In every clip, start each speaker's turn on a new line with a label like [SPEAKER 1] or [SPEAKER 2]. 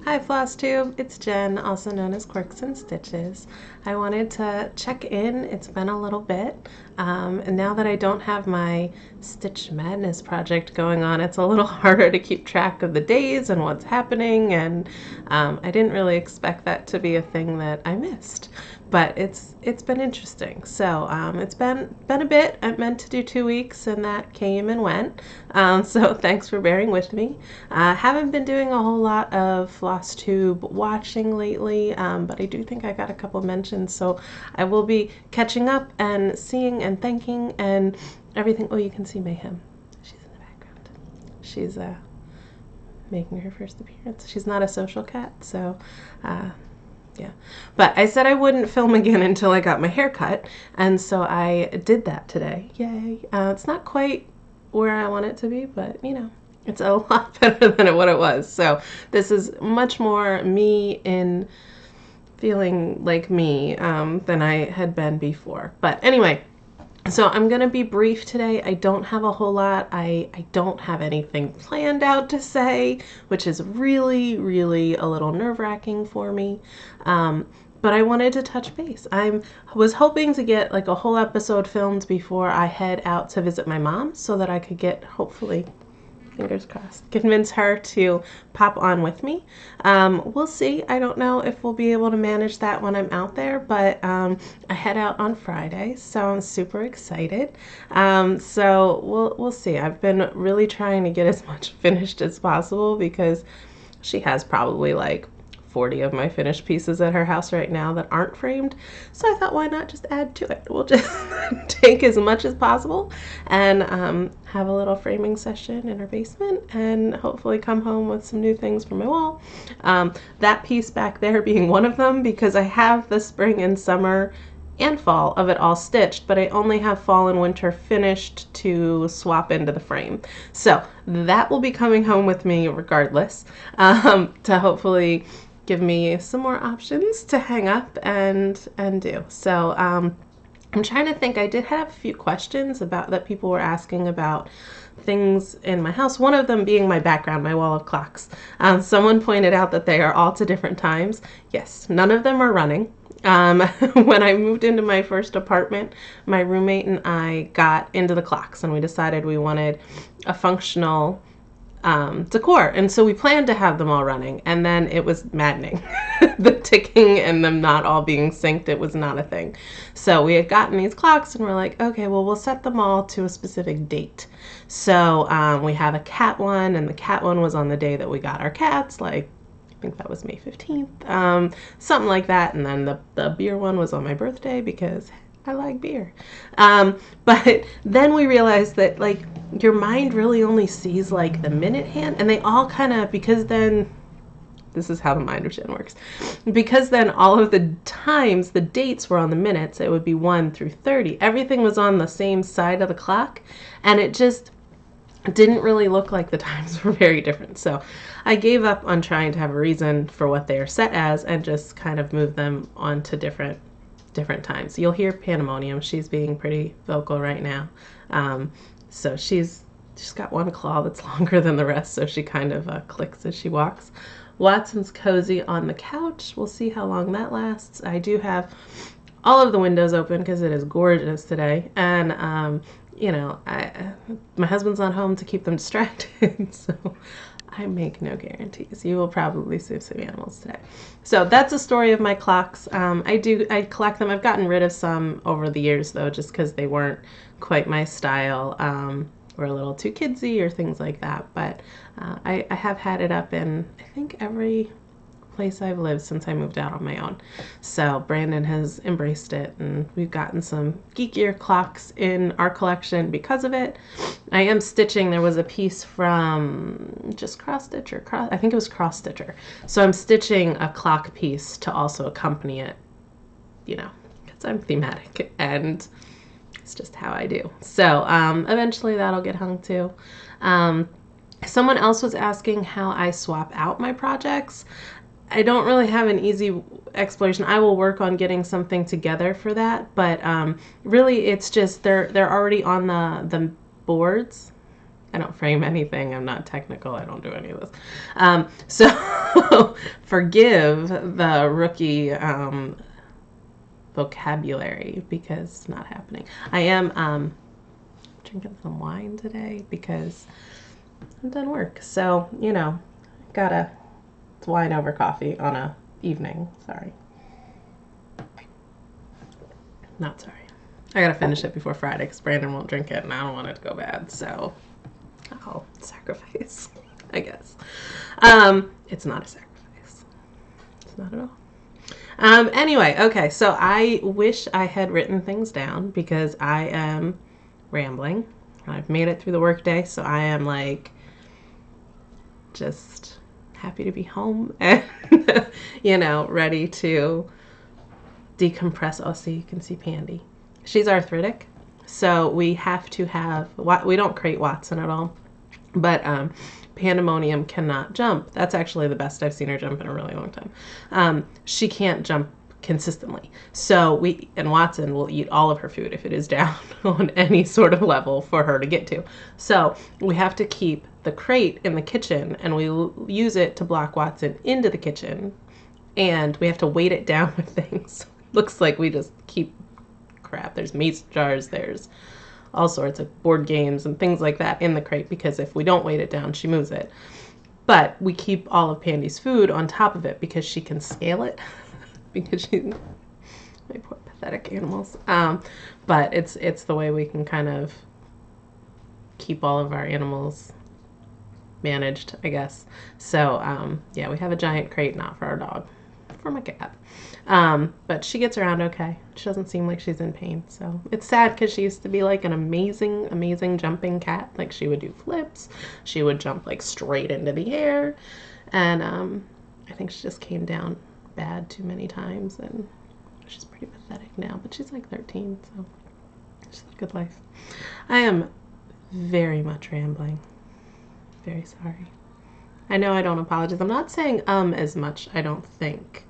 [SPEAKER 1] Hi FlossTube, it's Jen, also known as Quirks and Stitches. I wanted to check in. It's been a little bit, and now that I don't have my Stitch Madness project going on, it's a little harder to keep track of the days and what's happening, and I didn't really expect that to be a thing that I missed. But it's been interesting. So it's been a bit. I meant to do 2 weeks, and that came and went. So thanks for bearing with me. Haven't been doing a whole lot of FlossTube watching lately, but I do think I got a couple mentions, so I will be catching up and seeing and thanking and everything. Oh, you can see Mayhem. She's in the background. She's making her first appearance. She's not a social cat, so yeah. But I said I wouldn't film again until I got my hair cut, and so I did that today. Yay. It's not quite where I want it to be, but you know, it's a lot better than what it was. So this is much more me in feeling like me than I had been before. But anyway, so I'm going to be brief today. I don't have a whole lot. I don't have anything planned out to say, which is really, really a little nerve-wracking for me. But I wanted to touch base. I was hoping to get like a whole episode filmed before I head out to visit my mom so that I could get, hopefully, fingers crossed, convince her to pop on with me. We'll see. I don't know if we'll be able to manage that when I'm out there, but I head out on Friday, so I'm super excited. So we'll see. I've been really trying to get as much finished as possible because she has probably like 40 of my finished pieces at her house right now that aren't framed. So I thought, why not just add to it? We'll just take as much as possible and have a little framing session in her basement and hopefully come home with some new things for my wall. That piece back there being one of them, because I have the spring and summer and fall of it all stitched, but I only have fall and winter finished to swap into the frame. So that will be coming home with me regardless, to hopefully give me some more options to hang up and do. So I'm trying to think. I did have a few questions about that people were asking about things in my house. One of them being my background, my wall of clocks. Someone pointed out that they are all to different times. Yes, none of them are running. When I moved into my first apartment, my roommate and I got into the clocks and we decided we wanted a functional decor, and so we planned to have them all running, and then it was maddening. The ticking and them not all being synced, it was not a thing. So we had gotten these clocks and we're like, okay, well, we'll set them all to a specific date. So we have a cat one, and the cat one was on the day that we got our cats, like I think that was May 15th, something like that. And then the beer one was on my birthday because I like beer. But then we realized that like your mind really only sees like the minute hand, and they all kind of, because then this is how the mind of Jen works, because then all of the times, the dates were on the minutes. It would be 1 through 30. Everything was on the same side of the clock, and it just didn't really look like the times were very different. So I gave up on trying to have a reason for what they are set as and just kind of moved them onto different times. You'll hear Pandemonium. She's being pretty vocal right now. So she's got one claw that's longer than the rest, so she kind of clicks as she walks. Watson's cozy on the couch. We'll see how long that lasts. I do have all of the windows open because it is gorgeous today, and you know, my husband's not home to keep them distracted, so I make no guarantees. You will probably see some animals today. So that's the story of my clocks. I collect them. I've gotten rid of some over the years though, just because they weren't quite my style, or a little too kidsy or things like that. But I have had it up in, I think, every place I've lived since I moved out on my own. So Brandon has embraced it, and we've gotten some geekier clocks in our collection because of it. I am stitching. There was a piece from just Cross Stitcher. I think it was Cross Stitcher. So I'm stitching a clock piece to also accompany it, you know, because I'm thematic and it's just how I do. So eventually that'll get hung too. Someone else was asking how I swap out my projects. I don't really have an easy explanation. I will work on getting something together for that, but really it's just they're already on the boards. I don't frame anything. I'm not technical. I don't do any of this. So So forgive the rookie vocabulary because it's not happening. I am drinking some wine today because I'm done work. So, you know, it's wine over coffee on a evening. Sorry. Not sorry. I gotta finish it before Friday because Brandon won't drink it and I don't want it to go bad. So I'll sacrifice, I guess. It's not a sacrifice. It's not at all. Anyway, okay, so I wish I had written things down because I am rambling. I've made it through the workday, so I am like just happy to be home and, you know, ready to decompress. Oh, see, you can see Pandy. She's arthritic, so we have to have, we don't crate Watson at all, but Pandemonium cannot jump. That's actually the best I've seen her jump in a really long time. She can't jump consistently. So and Watson will eat all of her food if it is down on any sort of level for her to get to. So we have to keep the crate in the kitchen and we use it to block Watson into the kitchen, and we have to weight it down with things. Looks like we just keep crap. There's mason jars, there's all sorts of board games and things like that in the crate because if we don't weight it down, she moves it. But we keep all of Pandy's food on top of it because she can scale it because she's my poor pathetic animals. But it's the way we can kind of keep all of our animals managed, I guess. So yeah, we have a giant crate, not for our dog, for my cat. But she gets around okay. She doesn't seem like she's in pain. So it's sad because she used to be like an amazing jumping cat. Like she would do flips. She would jump like straight into the air. And I think she just came down bad too many times and she's pretty pathetic now. But she's like 13, so she's had a good life. I am very much rambling. Very sorry. I know I don't apologize. I'm not saying as much, I don't think.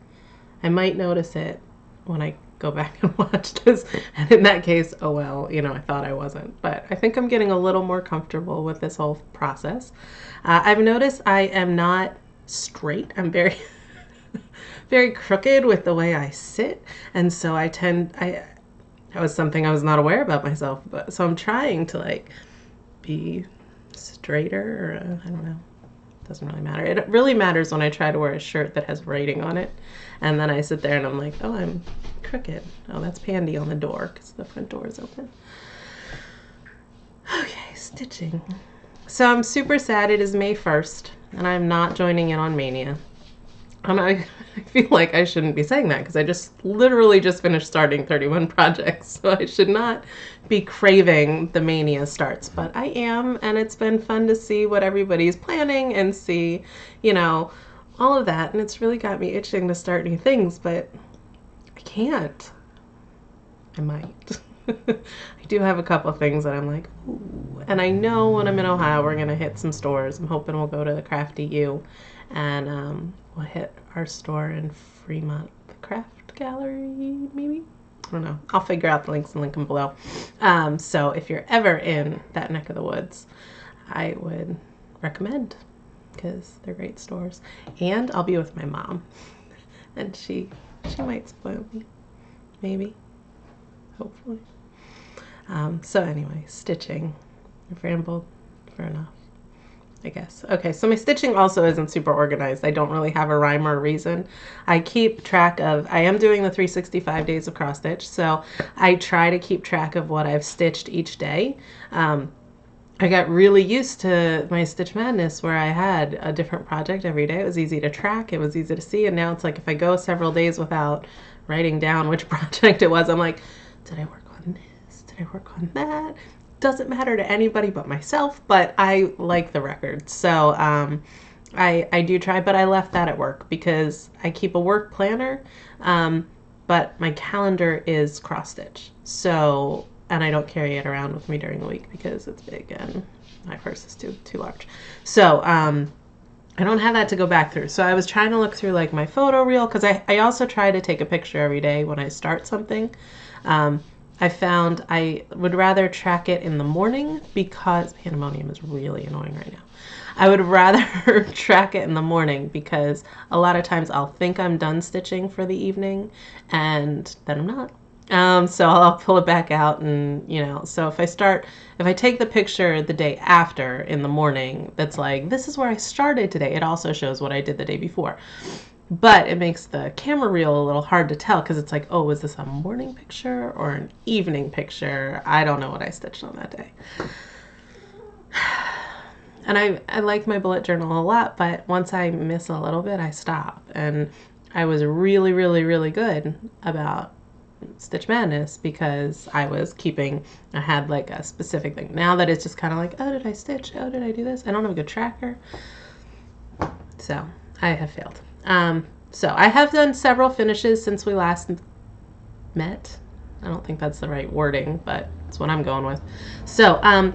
[SPEAKER 1] I might notice it when I go back and watch this. And in that case, oh well, you know, I thought I wasn't. But I think I'm getting a little more comfortable with this whole process. I've noticed I am not straight. I'm very, very crooked with the way I sit. And so that was something I was not aware about myself. But so I'm trying to like be straighter, or I don't know. Doesn't really matter. It really matters when I try to wear a shirt that has writing on it. And then I sit there and I'm like, oh, I'm crooked. Oh, that's Pandy on the door because the front door is open. Okay, stitching. So I'm super sad it is May 1st and I'm not joining in on Mania. And I feel like I shouldn't be saying that because I literally just finished starting 31 projects. So I should not be craving the Mania starts, but I am, and it's been fun to see what everybody's planning and see, you know, all of that. And it's really got me itching to start new things, but I can't. I might. I do have a couple of things that I'm like, ooh. And I know when I'm in Ohio, we're going to hit some stores. I'm hoping we'll go to the Crafty U and we'll hit our store in Fremont, the Craft Gallery, maybe? I don't know. I'll figure out the links and link them below. So if you're ever in that neck of the woods, I would recommend because they're great stores. And I'll be with my mom. And she might spoil me. Maybe. Hopefully. So anyway, stitching. I've rambled for enough, I guess. Okay, so my stitching also isn't super organized. I don't really have a rhyme or a reason. I keep track of, I am doing the 365 days of cross stitch, so I try to keep track of what I've stitched each day. I got really used to my Stitch Madness where I had a different project every day. It was easy to track, it was easy to see, and now it's like if I go several days without writing down which project it was, I'm like, did I work on this? Did I work on that? Doesn't matter to anybody but myself, but I like the record. So I do try, but I left that at work because I keep a work planner, but my calendar is cross stitch. So, and I don't carry it around with me during the week because it's big and my purse is too large. So I don't have that to go back through. So I was trying to look through like my photo reel because I also try to take a picture every day when I start something. I found I would rather track it in the morning because Pandemonium is really annoying right now. I would rather track it in the morning because a lot of times I'll think I'm done stitching for the evening and then I'm not. So I'll pull it back out and, so if I take the picture the day after in the morning, that's like, this is where I started today. It also shows what I did the day before. But it makes the camera reel a little hard to tell because it's like, oh, is this a morning picture or an evening picture? I don't know what I stitched on that day. And I like my bullet journal a lot, but once I miss a little bit, I stop. And I was really, really, really good about Stitch Madness because I had like a specific thing. Now that it's just kind of like, oh, did I stitch? Oh, did I do this? I don't have a good tracker. So I have failed. So I have done several finishes since we last met. I don't think that's the right wording, but it's what I'm going with. So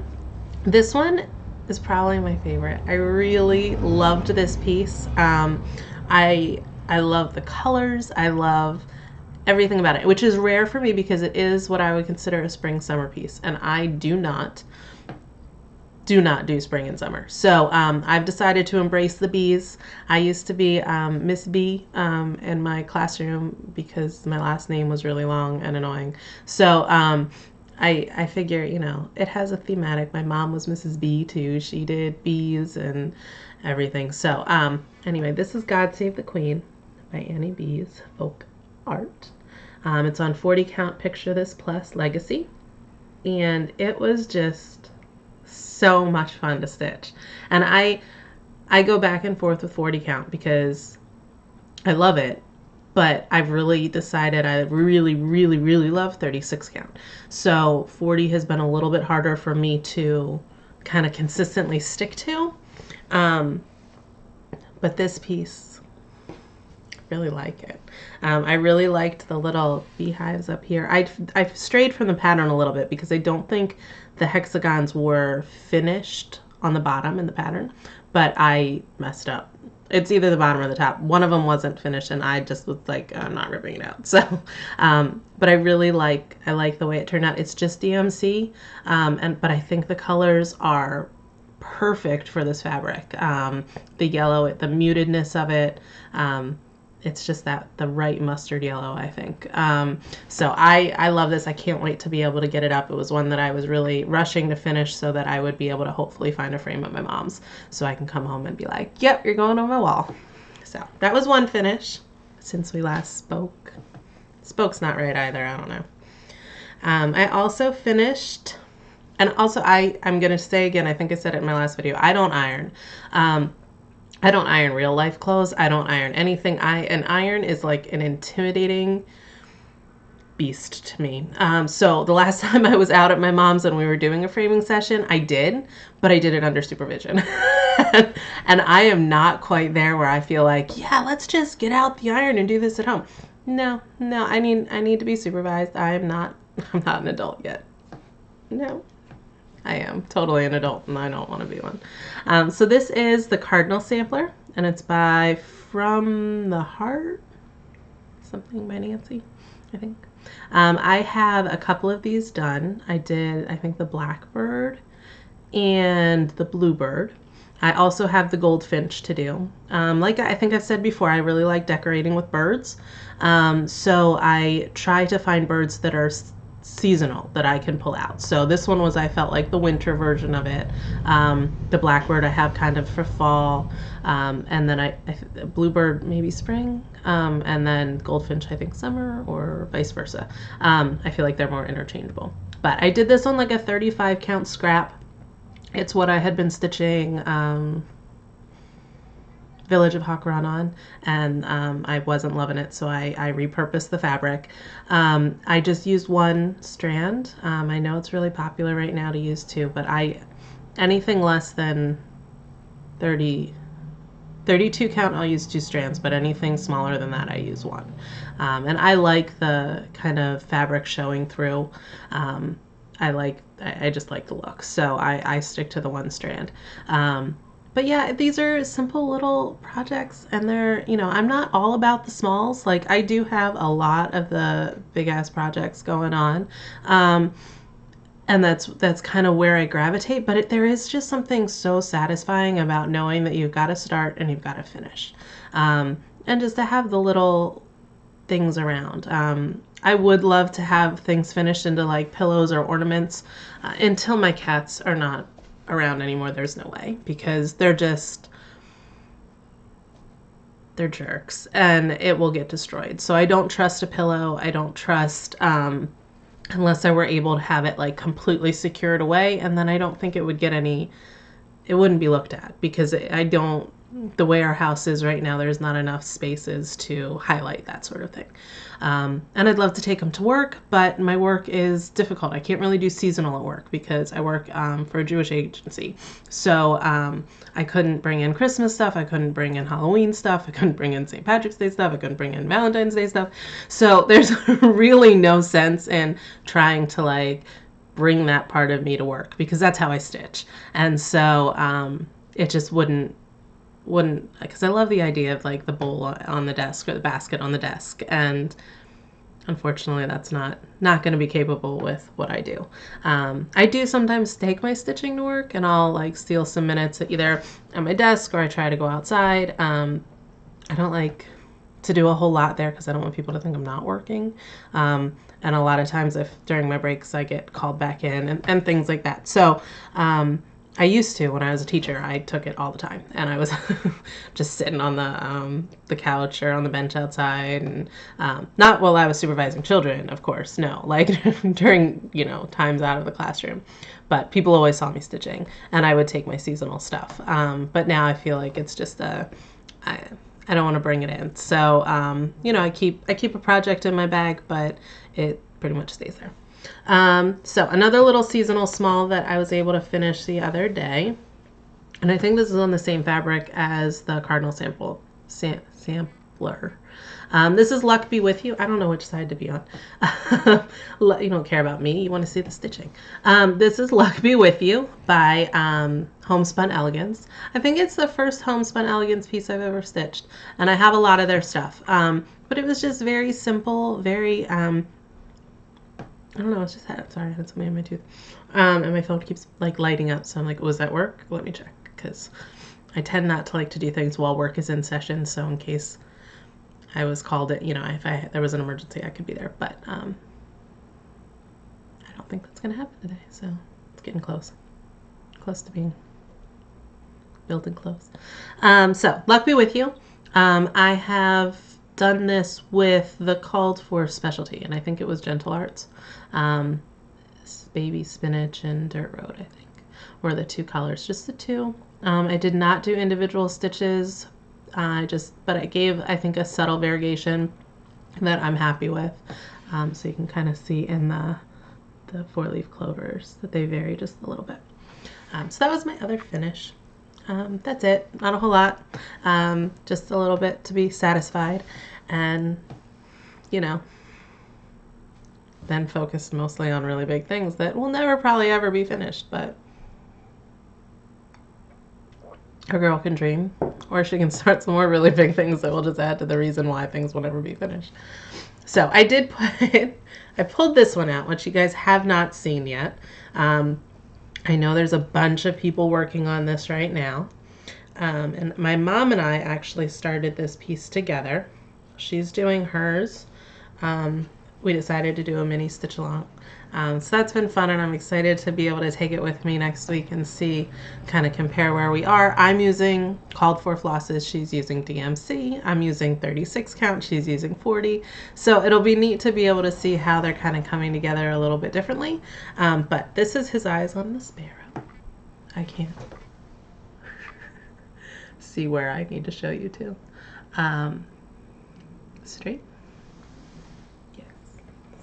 [SPEAKER 1] this one is probably my favorite. I really loved this piece. I love the colors. I love everything about it, which is rare for me because it is what I would consider a spring summer piece, and I do not do spring and summer. So I've decided to embrace the bees. I used to be Miss B in my classroom because my last name was really long and annoying. So I figure, it has a thematic. My mom was Mrs. B too. She did bees and everything. So anyway, this is God Save the Queen by Annie B's folk art. It's on 40 count Picture This Plus Legacy. And it was just so much fun to stitch. And I go back and forth with 40 count because I love it. But I've really decided I really, really, really love 36 count. So 40 has been a little bit harder for me to kind of consistently stick to. But this piece, really like it. I really liked the little beehives up here. I've strayed from the pattern a little bit because I don't think the hexagons were finished on the bottom in the pattern, but I messed up. It's either the bottom or the top. One of them wasn't finished, and I just was like, I'm not ripping it out. So, but I really like the way it turned out. It's just DMC, but I think the colors are perfect for this fabric. The yellow, the mutedness of it, it's just the right mustard yellow, I think. So I love this. I can't wait to be able to get it up. It was one that I was really rushing to finish so that I would be able to hopefully find a frame at my mom's so I can come home and be like, yep, you're going on my wall. So that was one finish since we last spoke. Spoke's not right either. I don't know. I also finished, and also I'm going to say again, I think I said it in my last video, I don't iron. I don't iron real life clothes. I don't iron anything. An iron is like an intimidating beast to me. So the last time I was out at my mom's and we were doing a framing session, I did, but I did it under supervision. And I am not quite there where I feel like, yeah, let's just get out the iron and do this at home. No, I need to be supervised. I'm not an adult yet. No. I am totally an adult and I don't want to be one. So this is the Cardinal Sampler, and it's by From the Heart, something by Nancy, I think. I have a couple of these done. I did, I think, the Blackbird and the Bluebird. I also have the Goldfinch to do. Like I think I've said before, I really like decorating with birds. So I try to find birds that are seasonal that I can pull out. So this one was, I felt like the winter version of it. The Blackbird I have kind of for fall, and then Bluebird maybe spring, and then Goldfinch I think summer, or vice versa. I feel like they're more interchangeable. But I did this on like a 35 count scrap. It's what I had been stitching Village of Hakran on, and I wasn't loving it, so I repurposed the fabric. I just used one strand. I know it's really popular right now to use two, but anything less than 32 count, I'll use two strands, but anything smaller than that, I use one. And I like the kind of fabric showing through. I just like the look, so I stick to the one strand. But yeah, these are simple little projects, and they're, you know, I'm not all about the smalls. Like, I do have a lot of the big ass projects going on. And that's kind of where I gravitate, but there is just something so satisfying about knowing that you've got to start and you've got to finish. And just to have the little things around. I would love to have things finished into like pillows or ornaments until my cats are not around anymore. There's no way, because they're jerks and it will get destroyed. So I don't trust a pillow. I don't trust, unless I were able to have it like completely secured away, and then I don't think it would get it wouldn't be looked at, because the way our house is right now, there's not enough spaces to highlight that sort of thing. And I'd love to take them to work, but my work is difficult. I can't really do seasonal at work because I work for a Jewish agency. So I couldn't bring in Christmas stuff. I couldn't bring in Halloween stuff. I couldn't bring in St. Patrick's Day stuff. I couldn't bring in Valentine's Day stuff. So there's really no sense in trying to like bring that part of me to work, because that's how I stitch. And so it just wouldn't, because I love the idea of like the bowl on the desk or the basket on the desk, and unfortunately that's not going to be capable with what I do. I do sometimes take my stitching to work, and I'll like steal some minutes either at my desk, or I try to go outside. I don't like to do a whole lot there because I don't want people to think I'm not working. And a lot of times if during my breaks I get called back in and things like that. So I used to, when I was a teacher, I took it all the time, and I was just sitting on the couch or on the bench outside, and not while I was supervising children, of course, no, like during, you know, times out of the classroom, but people always saw me stitching, and I would take my seasonal stuff. But now I feel like it's just I don't want to bring it in, so you know, I keep a project in my bag, but it pretty much stays there. So another little seasonal small that I was able to finish the other day, and I think this is on the same fabric as the Cardinal Sampler. This is Luck Be With You. I don't know which side to be on. You don't care about me. You want to see the stitching. This is Luck Be With You by Homespun Elegance. I think it's the first Homespun Elegance piece I've ever stitched, and I have a lot of their stuff. But it was just very simple, very I don't know, it's just sorry, I had something in my tooth. And my phone keeps like lighting up, so I'm like, was that work? Let me check, because I tend not to like to do things while work is in session, so in case I was called it, you know, if there was an emergency, I could be there. But I don't think that's gonna happen today, so it's getting close to being building close. So Luck Be With You. I have done this with the called for specialty, and I think it was Gentle Arts. Baby Spinach and Dirt Road, I think, were the two colors, just the two. I did not do individual stitches, but I gave, I think, a subtle variegation that I'm happy with. So you can kind of see in the 4-leaf clovers that they vary just a little bit. So that was my other finish. That's it, not a whole lot, just a little bit to be satisfied, and you know, then focused mostly on really big things that will never probably ever be finished, but a girl can dream, or she can start some more really big things that will just add to the reason why things will never be finished. So I did I pulled this one out, which you guys have not seen yet. I know there's a bunch of people working on this right now. And my mom and I actually started this piece together. She's doing hers. We decided to do a mini stitch along. So that's been fun, and I'm excited to be able to take it with me next week and see, kind of compare where we are. I'm using called for flosses. She's using DMC. I'm using 36 count. She's using 40. So it'll be neat to be able to see how they're kind of coming together a little bit differently. But this is his eyes on the sparrow. I can't see where I need to show you to. Straight? Yes.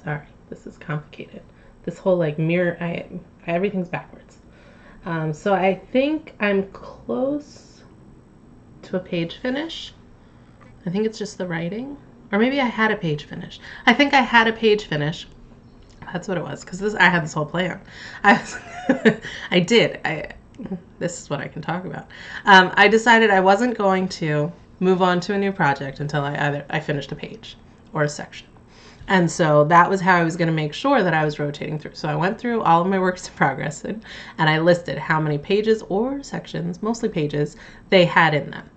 [SPEAKER 1] Sorry, this is complicated. This whole like mirror, everything's backwards. So I think I'm close to a page finish. I think it's just the writing, or maybe I had a page finish. I think I had a page finish. That's what it was, because I had this whole plan. I did. this is what I can talk about. I decided I wasn't going to move on to a new project until I finished a page or a section. And so that was how I was going to make sure that I was rotating through. So I went through all of my works in progress and I listed how many pages or sections, mostly pages, they had in them.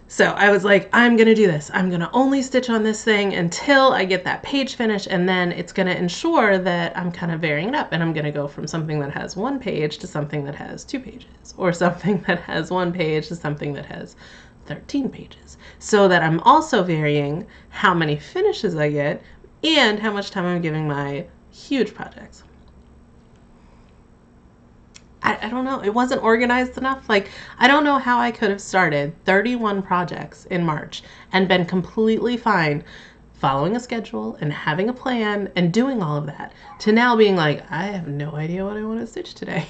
[SPEAKER 1] So I was like, I'm going to do this. I'm going to only stitch on this thing until I get that page finished. And then it's going to ensure that I'm kind of varying it up. And I'm going to go from something that has 1 page to something that has 2 pages, or something that has 1 page to something that has 13 pages, so that I'm also varying how many finishes I get and how much time I'm giving my huge projects. I don't know. It wasn't organized enough. Like, I don't know how I could have started 31 projects in March and been completely fine following a schedule and having a plan and doing all of that, to now being like, I have no idea what I want to stitch today.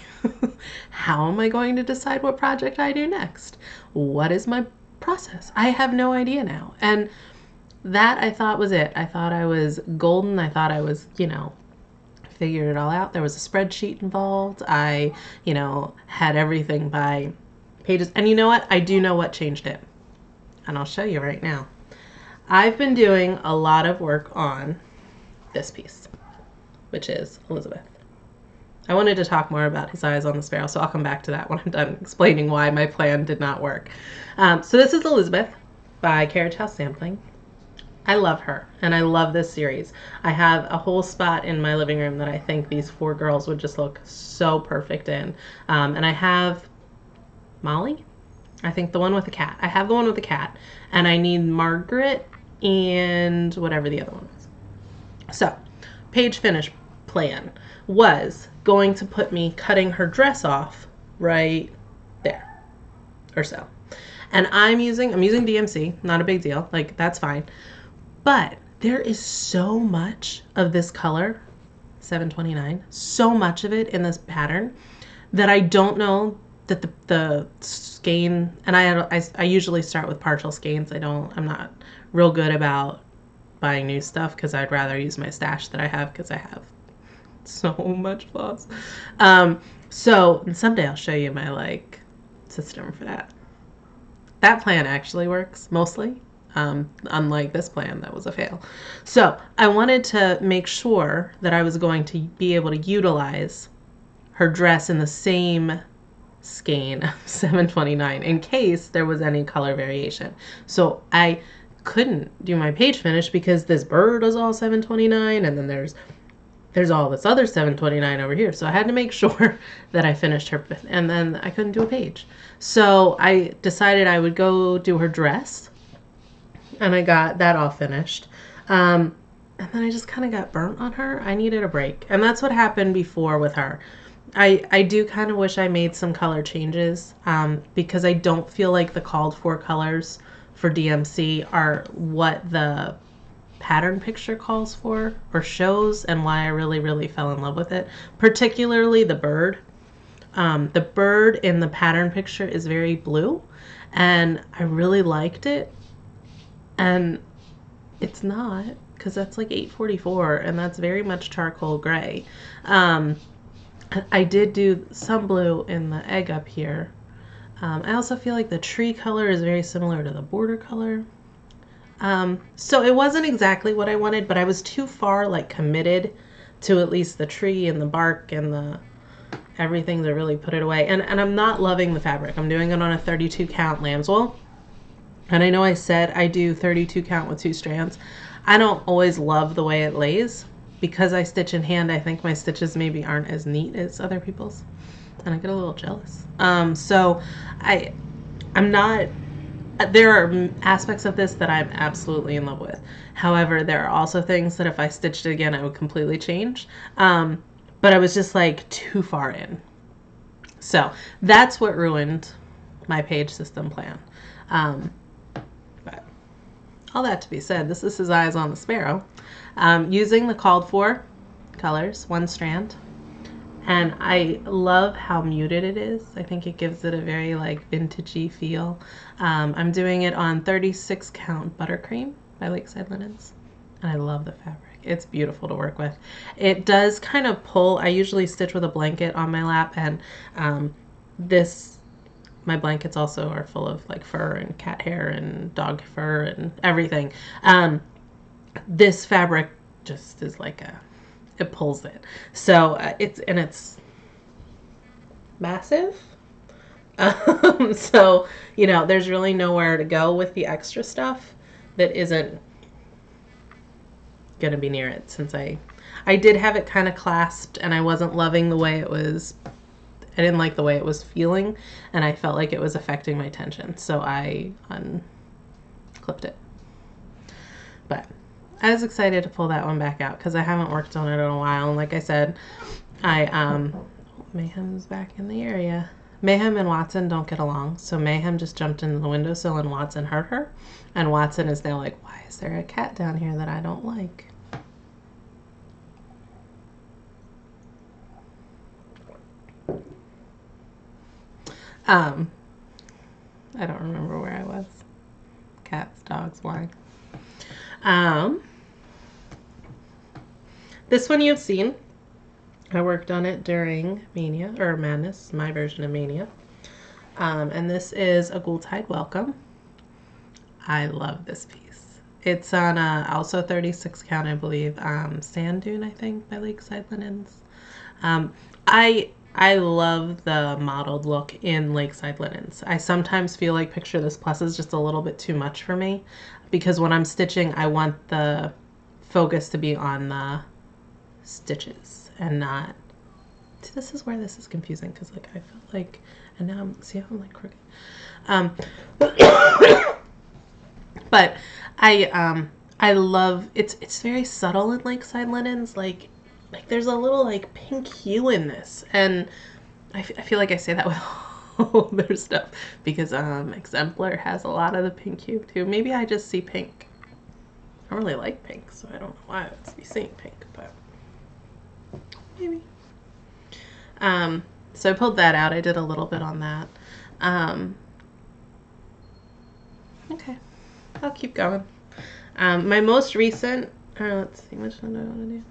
[SPEAKER 1] How am I going to decide what project I do next? What is my process? I have no idea now. And that, I thought, was it. I thought I was golden. I thought I was, figured it all out. There was a spreadsheet involved. I, had everything by pages. And you know what? I do know what changed it. And I'll show you right now. I've been doing a lot of work on this piece, which is Elizabeth. I wanted to talk more about his eyes on the sparrow, so I'll come back to that when I'm done explaining why my plan did not work. So this is Elizabeth by Carriage House Sampling. I love her, and I love this series. I have a whole spot in my living room that I think these 4 girls would just look so perfect in. And I have Molly, I think the one with the cat. I have the one with the cat, and I need Margaret and whatever the other one was. So, page finish plan was going to put me cutting her dress off right there or so. And I'm using DMC, not a big deal, like that's fine. But there is so much of this color, 729, so much of it in this pattern that I don't know that the skein, and I usually start with partial skeins. I'm not real good about buying new stuff because I'd rather use my stash that I have because I have so much floss. So someday I'll show you my system for that. That plan actually works mostly, unlike this plan that was a fail. So I wanted to make sure that I was going to be able to utilize her dress in the same skein of 729 in case there was any color variation. So I couldn't do my page finish because this bird is all 729 and then there's all this other 729 over here. So I had to make sure that I finished her, and then I couldn't do a page. So I decided I would go do her dress, and I got that all finished. And then I just kind of got burnt on her. I needed a break. And that's what happened before with her. I do kind of wish I made some color changes because I don't feel like the called for colors for DMC are what the pattern picture calls for or shows, and why I really, really fell in love with it. Particularly the bird. The bird in the pattern picture is very blue, and I really liked it. And it's not, because that's like 844, and that's very much charcoal gray. I did do some blue in the egg up here. I also feel like the tree color is very similar to the border color. So it wasn't exactly what I wanted, but I was too far committed to at least the tree and the bark and the everything to really put it away. And I'm not loving the fabric. I'm doing it on a 32 count lambswool. And I know I said I do 32 count with 2 strands. I don't always love the way it lays. Because I stitch in hand, I think my stitches maybe aren't as neat as other people's. And I get a little jealous. So I'm not, there are aspects of this that I'm absolutely in love with. However, there are also things that if I stitched it again, I would completely change. But I was just too far in. So that's what ruined my page system plan. But all that to be said, this is his eyes on the sparrow. Using the called for colors, 1 strand. And I love how muted it is. I think it gives it a very vintagey feel. I'm doing it on 36 count buttercream by Lakeside Linens. And I love the fabric. It's beautiful to work with. It does kind of pull. I usually stitch with a blanket on my lap, and my blankets also are full of like fur and cat hair and dog fur and everything. This fabric just is like it pulls it. So it's massive. So, there's really nowhere to go with the extra stuff that isn't going to be near it, since I did have it kind of clasped and I wasn't loving the way it was. I didn't like the way it was feeling, and I felt like it was affecting my tension. So I unclipped it. But I was excited to pull that one back out because I haven't worked on it in a while. And like I said, Mayhem's back in the area. Mayhem and Watson don't get along, so Mayhem just jumped into the windowsill and Watson hurt her. And Watson is now like, why is there a cat down here that I don't like? I don't remember where I was. Cats, dogs, wine. This one you've seen. I worked on it during Mania, or Madness, my version of Mania. And this is a Ghoultide Welcome. I love this piece. It's on also 36 count, I believe. Sand Dune, I think, by Lakeside Linens. I love the modeled look in Lakeside Linens. I sometimes feel like Picture This Plus is just a little bit too much for me, because when I'm stitching, I want the focus to be on the stitches and not. This is where this is confusing, because like I felt like, and now see how I'm like crooked. But I love it's very subtle in Lakeside Linens. Like there's a little like pink hue in this, and I feel like I say that with all their stuff, because Exemplar has a lot of the pink hue too. Maybe I just see pink. I don't really like pink, so I don't know why I would be seeing pink, but maybe. So I pulled that out. I did a little bit on that. Okay, I'll keep going. My most recent, let's see, which one do I want to do?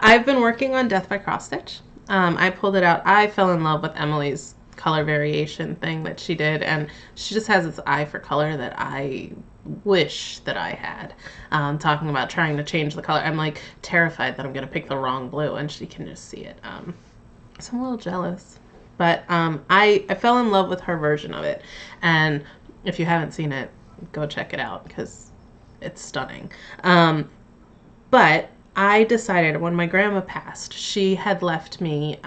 [SPEAKER 1] I've been working on Death by Cross Stitch. I pulled it out. I fell in love with Emily's color variation thing that she did, and she just has this eye for color that I wish that I had. Talking about trying to change the color, I'm like terrified that I'm gonna pick the wrong blue, and she can just see it. So I'm a little jealous, but I fell in love with her version of it, and if you haven't seen it, go check it out because it's stunning. But I decided when my grandma passed, she had left me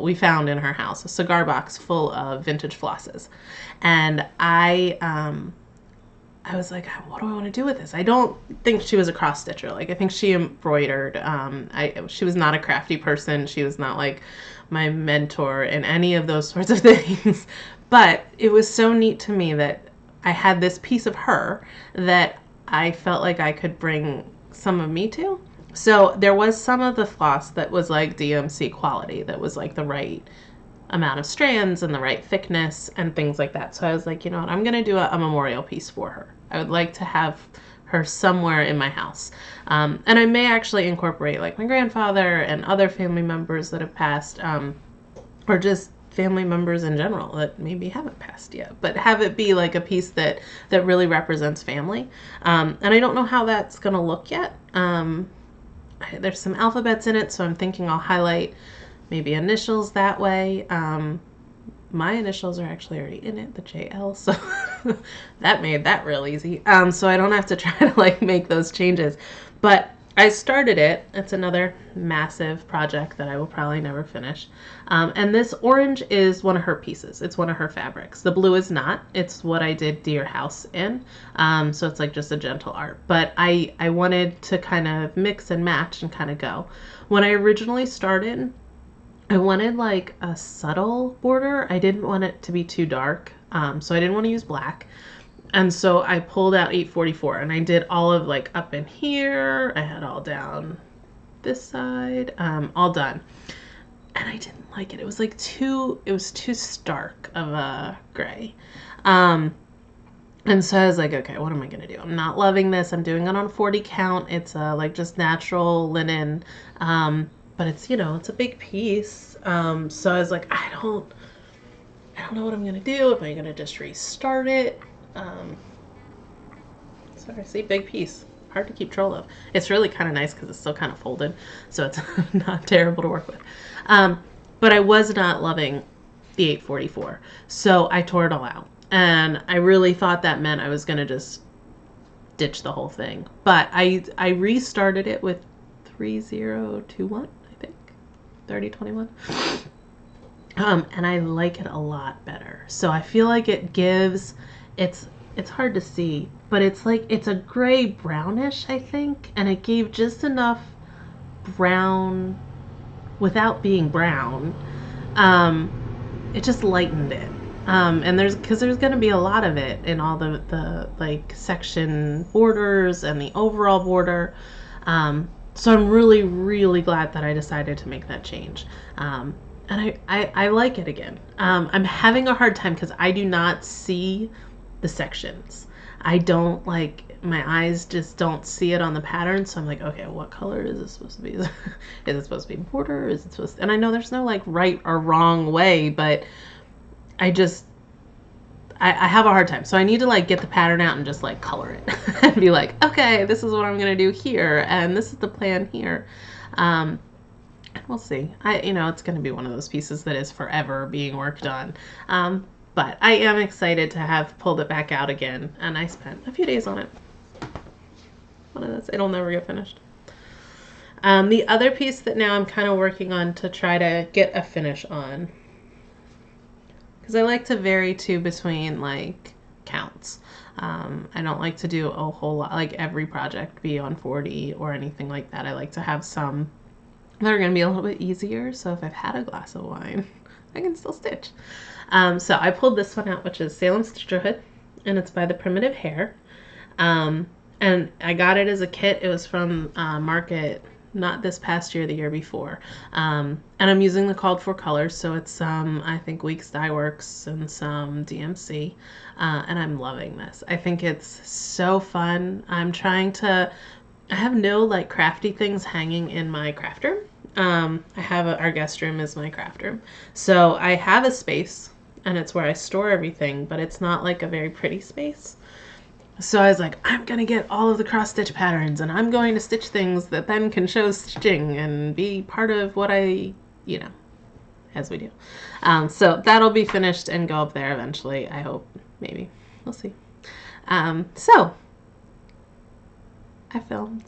[SPEAKER 1] we found in her house a cigar box full of vintage flosses, and I was like, what do I want to do with this? I don't think she was a cross stitcher. Like, I think she embroidered. She was not a crafty person. She was not like my mentor in any of those sorts of things. But it was so neat to me that I had this piece of her that I felt like I could bring some of me to. So there was some of the floss that was like DMC quality, that was like the right amount of strands and the right thickness and things like that. So I was like, you know what, I'm going to do a memorial piece for her. I would like to have her somewhere in my house. And I may actually incorporate like my grandfather and other family members that have passed, or just family members in general that maybe haven't passed yet, but have it be like a piece that really represents family. And I don't know how that's going to look yet. There's some alphabets in it, so I'm thinking I'll highlight maybe initials that way. My initials are actually already in it, the JL, so that made that real easy. So I don't have to try to like make those changes. But I started it. It's another massive project that I will probably never finish. And this orange is one of her pieces. It's one of her fabrics. The blue is not. It's what I did Deer House in. So it's like just a gentle art. But I wanted to kind of mix and match and kind of go. When I originally started, I wanted like a subtle border. I didn't want it to be too dark. So I didn't want to use black. And so I pulled out 844 and I did all of like up in here. I had all down this side, all done. And I didn't like it. It was like too stark of a gray. And so I was like, okay, what am I going to do? I'm not loving this. I'm doing it on 40 count. It's like just natural linen. But it's, it's a big piece. So I was like, I don't know what I'm going to do. Am I going to just restart it? Sorry, see, big piece. Hard to keep control of. It's really kind of nice because it's still kind of folded. So it's not terrible to work with. But I was not loving the 844. So I tore it all out. And I really thought that meant I was going to just ditch the whole thing. But I restarted it with 3021, I think. 3021. And I like it a lot better. So I feel like it gives, it's hard to see, but it's like, it's a gray brownish, I think. And it gave just enough brown without being brown. It just lightened it. And because there's going to be a lot of it in all the like section borders and the overall border. So I'm really, really glad that I decided to make that change. And I like it again. I'm having a hard time because I do not see the sections. I don't my eyes just don't see it on the pattern. So I'm like, okay, what color is this supposed to be? Is it supposed to be border? Is it supposed to, and I know there's no like right or wrong way, but I have a hard time. So I need to like get the pattern out and just like color it and be like, okay, this is what I'm going to do here. And this is the plan here. We'll see. It's going to be one of those pieces that is forever being worked on. But I am excited to have pulled it back out again. And I spent a few days on it. One of those, it'll never get finished. The other piece that now I'm kind of working on to try to get a finish on, because I like to vary too between like counts. I don't like to do a whole lot, like every project be on 40 or anything like that. I like to have some that are going to be a little bit easier. So if I've had a glass of wine, I can still stitch. So I pulled this one out, which is Salem Stitcherhood, and it's by the Primitive Hair. And I got it as a kit. It was from Market, not this past year, the year before. And I'm using the called for colors, so it's some, I think, Weeks Dye Works and some DMC. And I'm loving this. I think it's so fun. I have no like crafty things hanging in my craft room. I have our guest room is my craft room. So I have a space and it's where I store everything, but it's not like a very pretty space. So I was like, I'm going to get all of the cross stitch patterns and I'm going to stitch things that then can show stitching and be part of what I, as we do. So that'll be finished and go up there eventually. I hope, maybe, we'll see. So I filmed.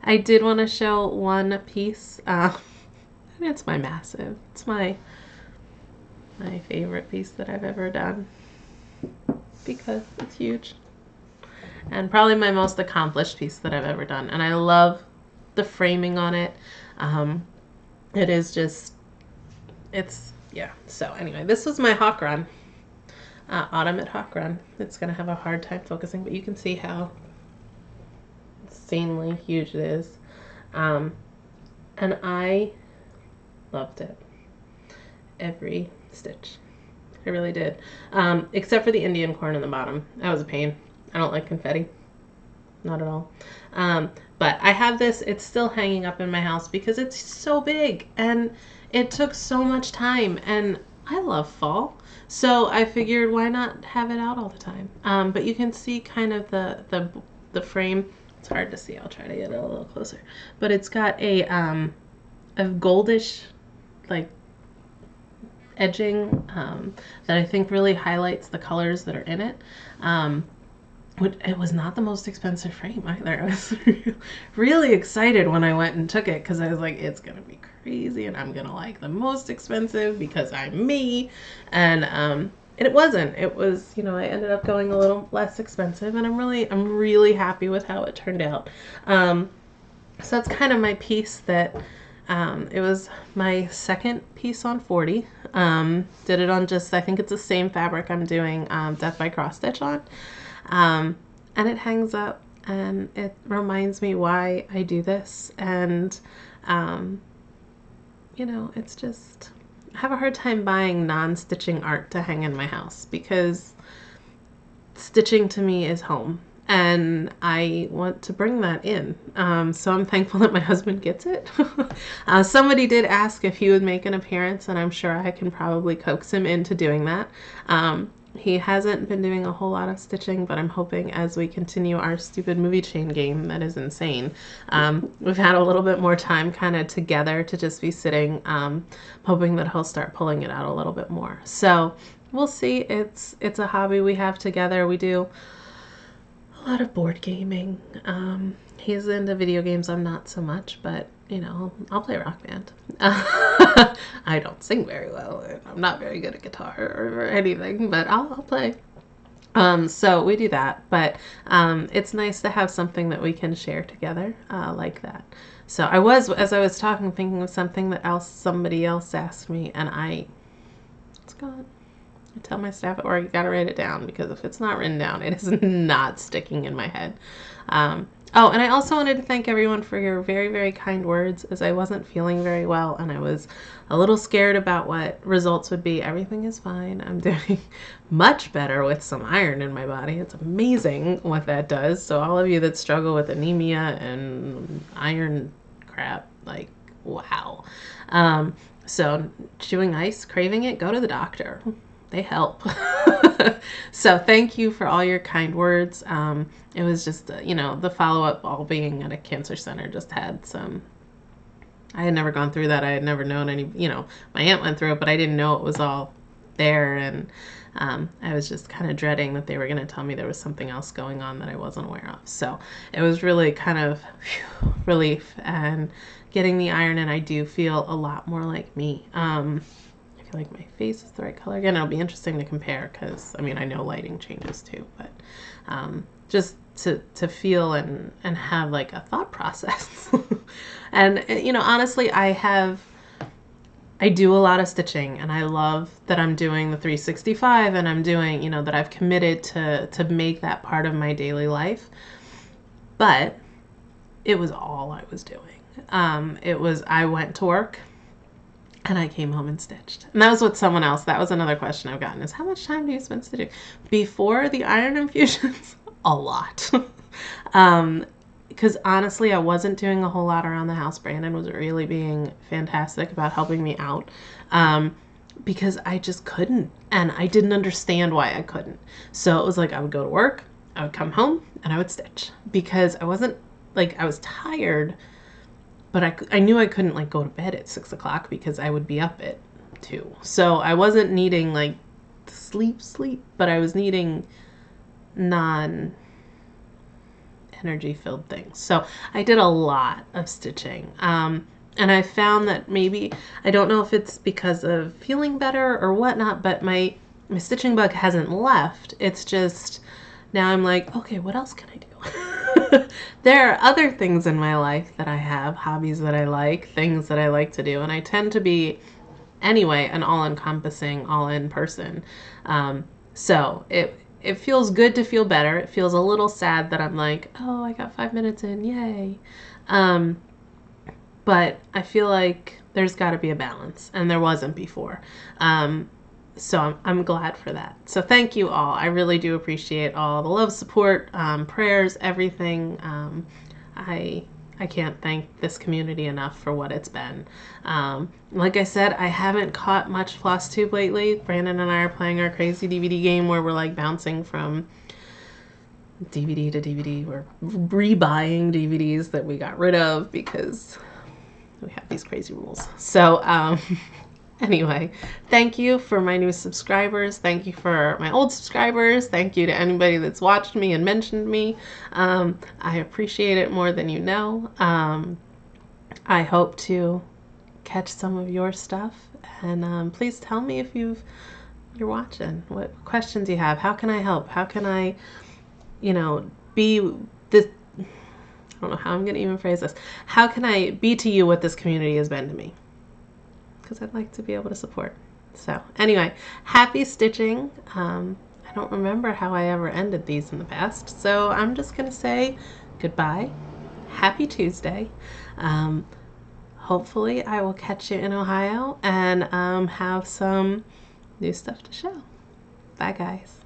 [SPEAKER 1] I did want to show one piece. It's my massive. It's my favorite piece that I've ever done because it's huge. And probably my most accomplished piece that I've ever done. And I love the framing on it. It is just, yeah. So anyway, this was my hawk run. Autumn at Hawk Run. It's going to have a hard time focusing, but you can see how insanely huge it is. And I loved it. Every stitch. I really did. Except for the Indian corn in the bottom. That was a pain. I don't like confetti. Not at all. But I have this. It's still hanging up in my house because it's so big. And it took so much time. And I love fall. So I figured why not have it out all the time. But you can see kind of the frame. It's hard to see. I'll try to get it a little closer. But it's got a goldish like edging that I think really highlights the colors that are in it. It was not the most expensive frame either. I was really excited when I went and took it because I was like, it's going to be crazy and I'm going to like the most expensive because I'm me. And it wasn't. It was, I ended up going a little less expensive and I'm really happy with how it turned out. So that's kind of my piece that it was my second piece on 40. Did it on just, I think it's the same fabric I'm doing Death by Cross Stitch on. And it hangs up and it reminds me why I do this. And, it's just, I have a hard time buying non-stitching art to hang in my house because stitching to me is home. And I want to bring that in. So I'm thankful that my husband gets it. Somebody did ask if he would make an appearance, and I'm sure I can probably coax him into doing that. He hasn't been doing a whole lot of stitching, but I'm hoping as we continue our stupid movie chain game that is insane, we've had a little bit more time kind of together to just be sitting, hoping that he'll start pulling it out a little bit more. So we'll see. It's a hobby we have together. We do a lot of board gaming. He's into video games. I'm not so much, but you know, I'll play Rock Band. I don't sing very well, and I'm not very good at guitar or anything, but I'll play. So we do that, but it's nice to have something that we can share together like that. So as I was talking, thinking of something that somebody else asked me, and it's gone. I tell my staff at work, you gotta write it down, because if it's not written down, it is not sticking in my head. Oh, and I also wanted to thank everyone for your very, very kind words, as I wasn't feeling very well and I was a little scared about what results would be. Everything is fine. I'm doing much better with some iron in my body. It's amazing what that does. So all of you that struggle with anemia and iron crap, like, wow. So chewing ice, craving it, go to the doctor. They help. So thank you for all your kind words. It was just, you know, the follow-up, all being at a cancer center, just had some, I had never gone through that. I had never known any, you know, my aunt went through it, but I didn't know it was all there. And I was just kind of dreading that they were going to tell me there was something else going on that I wasn't aware of. So it was really kind of relief, and getting the iron in, I do feel a lot more like me. Like my face is the right color again. It'll be interesting to compare, because I mean, I know lighting changes too, but just to feel and have like a thought process. And you know, honestly, I do a lot of stitching, and I love that I'm doing the 365, and I'm doing, you know, that I've committed to make that part of my daily life. But it was all I was doing. I went to work, and I came home and stitched. And that was what that was another question I've gotten, is how much time do you spend stitching? Before the iron infusions, a lot. Because honestly, I wasn't doing a whole lot around the house. Brandon was really being fantastic about helping me out, because I just couldn't. And I didn't understand why I couldn't. So it was like I would go to work, I would come home, and I would stitch. Because I wasn't, like, I was tired, but I knew I couldn't, like, go to bed at 6 o'clock because I would be up at 2. So I wasn't needing, like, sleep, but I was needing non-energy filled things. So I did a lot of stitching. And I found that maybe, I don't know if it's because of feeling better or whatnot, but my stitching bug hasn't left. It's just, now I'm like, okay, what else can I do? There are other things in my life that I have, hobbies that I like, things that I like to do, and I tend to be, anyway, an all-encompassing, all-in person. So it feels good to feel better. It feels a little sad that I'm like, oh, I got 5 minutes in, yay. But I feel like there's got to be a balance, and there wasn't before. So I'm glad for that. So thank you all. I really do appreciate all the love, support, prayers, everything. I can't thank this community enough for what it's been. Like I said, I haven't caught much floss tube lately. Brandon and I are playing our crazy DVD game where we're like bouncing from DVD to DVD. We're rebuying DVDs that we got rid of because we have these crazy rules. So anyway, thank you for my new subscribers. Thank you for my old subscribers. Thank you to anybody that's watched me and mentioned me. I appreciate it more than you know. I hope to catch some of your stuff. And please tell me if you're watching, what questions you have. How can I help? How can I, be this, I don't know how I'm going to even phrase this. How can I be to you what this community has been to me? Because I'd like to be able to support. So anyway, happy stitching. I don't remember how I ever ended these in the past, so I'm just gonna say goodbye. Happy Tuesday. Hopefully I will catch you in Ohio and have some new stuff to show. Bye guys.